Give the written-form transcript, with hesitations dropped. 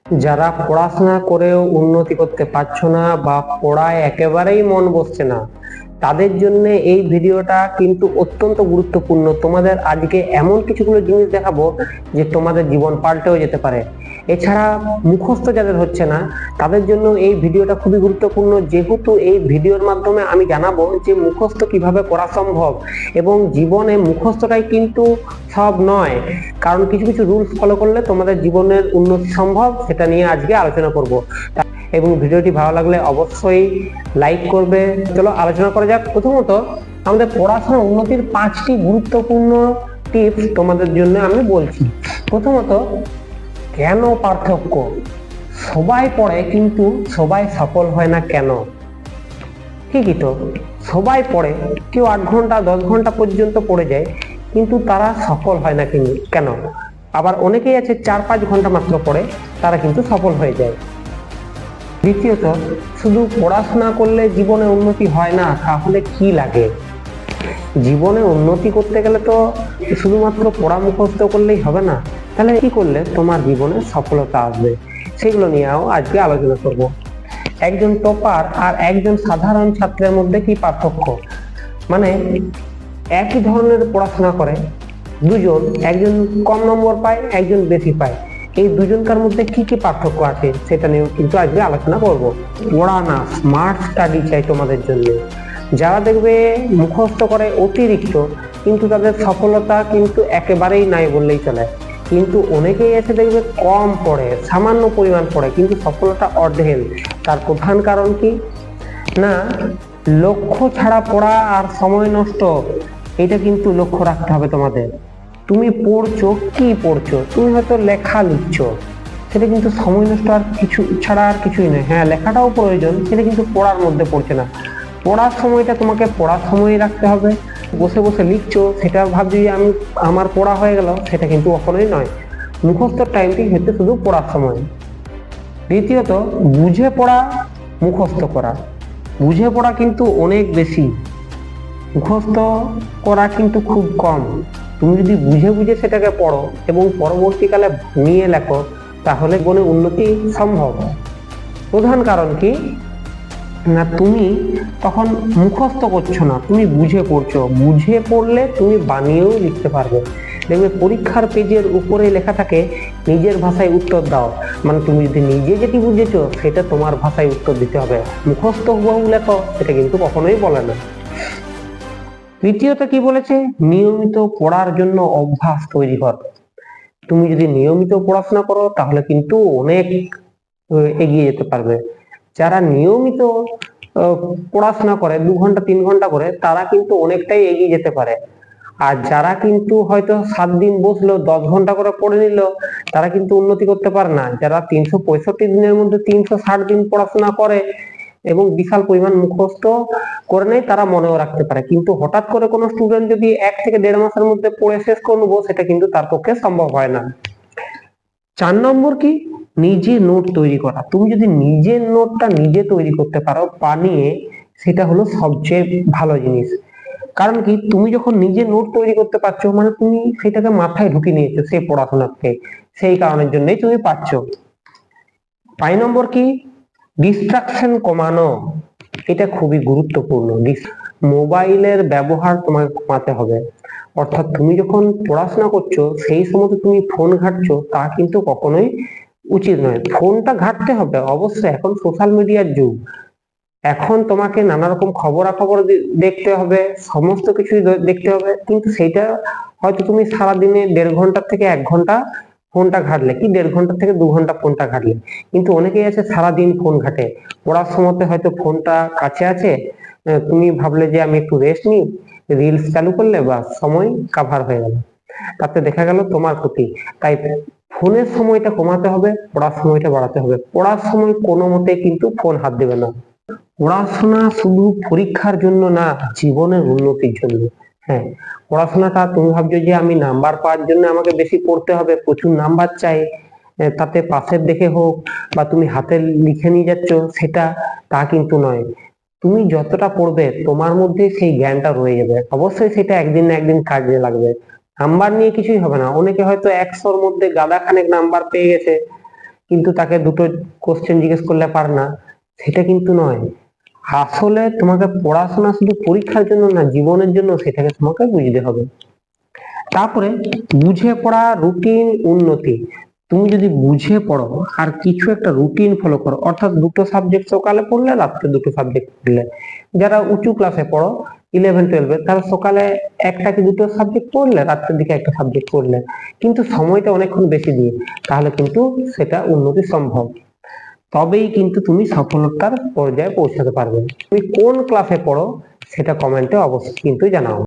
যারা পড়াশোনা করেও উন্নতি করতে পারছো না বা পড়ায় একেবারেই মন বসছে না, তাদের জন্য এই ভিডিওটা কিন্তু অত্যন্ত গুরুত্বপূর্ণ। তোমাদের আজকে এমন কিছুগুলো জিনিস দেখাবো যে তোমাদের জীবন পাল্টেও যেতে পারে। এছাড়া মুখস্থ যাদের হচ্ছে না তাদের জন্য এই ভিডিওটা খুবই গুরুত্বপূর্ণ, যেহেতু এই ভিডিওর মাধ্যমে আমি জানাবো যে মুখস্থ কিভাবে করা সম্ভব। এবং জীবনে মুখস্থটাই কিন্তু সব নয়, কারণ কিছু কিছু রুলস ফলো করলে তোমাদের জীবনের উন্নতি সম্ভব, সেটা নিয়ে আজকে আলোচনা করব। এবং ভিডিওটি ভালো লাগলে অবশ্যই লাইক করবে। চলো আলোচনা করা যাক। প্রথমত, আমাদের পড়াশোনার উন্নতির 5টি গুরুত্বপূর্ণ টিপস তোমাদের জন্য আমি বলছি। প্রথমত, কেন পার্থক্য? সবাই পড়ে কিন্তু সবাই সফল হয় না কেন? ঠিকই তো, সবাই পড়ে, কেউ 8 ঘন্টা 10 ঘন্টা পর্যন্ত পড়ে যায়, কিন্তু তারা সফল হয় না কেন? আবার অনেকেই আছে 4-5 ঘন্টা মাত্র পড়ে, তারা কিন্তু সফল হয়ে যায়। দ্বিতীয়ত, শুধু পড়াশোনা করলে জীবনে উন্নতি হয় না, তাহলে কি লাগে? জীবনে উন্নতি করতে গেলে তো শুধুমাত্র পড়া মুখস্থ করলেই হবে না। তাহলে কি করলে তোমার জীবনে সফলতা আসবে, সেগুলো নিয়েও আজকে আলোচনা করব। একজন টপার আর একজন সাধারণ ছাত্রের মধ্যে কি পার্থক্য? মানে একই ধরনের পড়াশোনা করে দুজন, একজন কম নম্বর পায়, একজন বেশি পায়, এই দুজনকার মধ্যে কি কি পার্থক্য আছে সেটা নিয়েও কিন্তু আজকে আলোচনা করব। পড়া না, স্মার্ট স্টাডি চাই তোমাদের জন্য। যারা দেখবে মুখস্থ করে অতিরিক্ত, কিন্তু তাদের সফলতা কিন্তু একেবারেই নাই বললেই চলে। কিন্তু অনেকেই এসে দেখবে কম পড়ে, সামান্য পরিমাণ পড়ে, কিন্তু সফলতা অর্ধেক। তার প্রধান কারণ কি না, লক্ষ্য ছাড়া পড়া আর সময় নষ্ট, এটা কিন্তু লক্ষ্য রাখতে হবে তোমাদের। তুমি পড়ছো, কি পড়ছো? তুমি হয়তো লেখা লিখছো, সেটা কিন্তু সময় নষ্ট আর কিছু ছাড়া আর কিছুই নয়। হ্যাঁ, লেখাটাও প্রয়োজন, সেটা কিন্তু পড়ার মধ্যে পড়ছে না। পড়ার সময়টা তোমাকে পড়ার সময়ই রাখতে হবে। বসে বসে লিখছো, সেটা ভাবছি যে আমি আমার পড়া হয়ে গেল, সেটা কিন্তু কখনোই নয়। মুখস্থর টাইমটি হচ্ছে শুধু পড়ার সময়। দ্বিতীয়ত, বুঝে পড়া, মুখস্থ করা। বুঝে পড়া কিন্তু অনেক বেশি, মুখস্থ করা কিন্তু খুব কম। তুমি যদি বুঝে বুঝে সেটাকে পড়ো এবং পরবর্তীকালে নিয়ে লেখো, তাহলে জীবনে উন্নতি সম্ভব। প্রধান কারণ কি না, তুমি তখন মুখস্থ করছো না, তুমি বুঝে পড়ছো। বুঝে পড়লে তুমি বানিয়েও লিখতে পারবে। দেখবে পরীক্ষার পেজের উপরে লেখা থাকে নিজের ভাষায় উত্তর দাও। মানে তুমি যদি নিজে যেটি বুঝেছো সেটা তোমার ভাষায় উত্তর দিতে হবে। মুখস্থ হুবহু লেখো, সেটা কিন্তু কখনোই বলে না। তৃতীয়ত কি বলেছে, নিয়মিত পড়ার জন্য অভ্যাস তৈরি কর। তুমি যদি নিয়মিত পড়াশোনা করো তাহলে কিন্তু অনেক এগিয়ে যেতে পারবে। যারা নিয়মিত পড়াশোনা করে 2 ঘন্টা 3 ঘন্টা করে, তারা কিন্তু অনেকটাই এগিয়ে যেতে পারে। আর যারা কিন্তু হয়তো 7 দিন বসলো 10 ঘন্টা করে পড়ে নিল, তারা কিন্তু উন্নতি করতে পারে না। যারা 365 দিনের মধ্যে 360 দিন পড়াশোনা করে এবং বিশাল পরিমাণ মুখস্থ করে নেয়, তারা মনেও রাখতে পারে। কিন্তু হঠাৎ করে কোনো স্টুডেন্ট যদি 1 থেকে 1.5 মাসের মধ্যে পড়ে শেষ করে নেবো, সেটা কিন্তু তার পক্ষে সম্ভব হয় না। 4 নম্বর কি, নিজে নোট তৈরি করা। তুমি যদি নিজের নোটটা নিজে তৈরি করতে পারো বানিয়ে, সেটা হলো সবচেয়ে ভালো জিনিস। কারণ কি, তুমি যখন নিজে নোট তৈরি করতে পারছো, মানে তুমি সেটাকে মাথায় ঢুকিয়ে নিয়েছো সেই পড়াশোনাকে, সেই কারণের জন্যই তুমি পারছো। 5 নম্বর কি, ডিস্ট্রাকশন কমানো। এটা খুবই গুরুত্বপূর্ণ। মোবাইলের ব্যবহার তোমাকে কমাতে হবে। অর্থাৎ তুমি যখন পড়াশোনা করছো সেই সময় তুমি ফোন ঘাঁটছো, তা কিন্তু কখনোই উচিত নয়। ফোনটা ঘাঁটতে হবে অবশ্যই, এখন সোশ্যাল মিডিয়ার যুগ। এখন তোমাকে নানা রকম খবরাখবর দেখতে হবে, সমস্ত কিছুই দেখতে হবে, কিন্তু সেটা হয়তো তুমি সারাদিনে 1.5 ঘন্টা থেকে 1 ঘন্টা ফোনটা ঘাটলে, কি 1.5 ঘন্টা থেকে 2 ঘন্টা ফোনটা ঘাটলে। কিন্তু অনেকেই আছে সারাদিন ফোন ঘাটে, পড়ার সময়তে হয়তো ফোনটা কাছে আছে, তুমি ভাবলে যে আমি একটু রেস্ট নিই, রিলস চালু করলে বা সময় কাভার হয়ে গেল, তাতে দেখা গেল তোমার ক্ষতি। তাই ফোনের সময়টা কমাতে হবে, পড়ার সময়টা বাড়াতে হবে। পড়ার সময় কোনো মতে কিন্তু ফোন হাত দেবে না। পড়াশোনা শুধু পরীক্ষার জন্য না, জীবনের উন্নতির জন্য। হ্যাঁ, পড়াশোনাটা তুমি ভাবছো যে আমি নাম্বার পাওয়ার জন্য আমাকে বেশি পড়তে হবে, প্রচুর নাম্বার চাই, তাতে পাশের দেখে হোক বা তুমি হাতে লিখে নিয়ে যাচ্ছ সেটা, তা কিন্তু নয়। তুমি যতটা পড়বে তোমার মধ্যে সেই জ্ঞানটা রয়ে যাবে, অবশ্যই সেটা একদিন না একদিন কাজে লাগবে। নাম্বার নিয়ে কিছুই হবে না। অনেকে হয়তো 100-র মধ্যে গাদা খানেক নাম্বার পেয়ে গেছে, কিন্তু তাকে দুটো কোশ্চেন জিজ্ঞেস করলে পার না, সেটা কিন্তু নয়। আসলে তোমাকে পড়াশোনা শুধু পরীক্ষার জন্য না, জীবনের জন্য সেটাকে তোমাকে বুঝতে হবে। তারপরে বুঝে পড়া, রুটিন, উন্নতি। তুমি যদি বুঝে পড়ো আর কিছু একটা রুটিন ফলো করো, অর্থাৎ দুটো সাবজেক্ট সকালে পড়লে, রাত্রে দুটো সাবজেক্ট পড়লে। যারা উঁচু ক্লাসে পড়ো 11-12, তারা সকালে একটা কি দুটো সাবজেক্ট পড়লে, রাত্রের দিকে একটা সাবজেক্ট পড়লে, কিন্তু সময়টা অনেকক্ষণ বেশি দিয়ে, তাহলে কিন্তু সেটা উন্নতি সম্ভব। তবেই কিন্তু তুমি সফলতার পর্যায়ে পৌঁছাতে পারবে। তুমি কোন ক্লাসে পড়ো সেটা কমেন্টে অবশ্যই কিন্তু জানাও।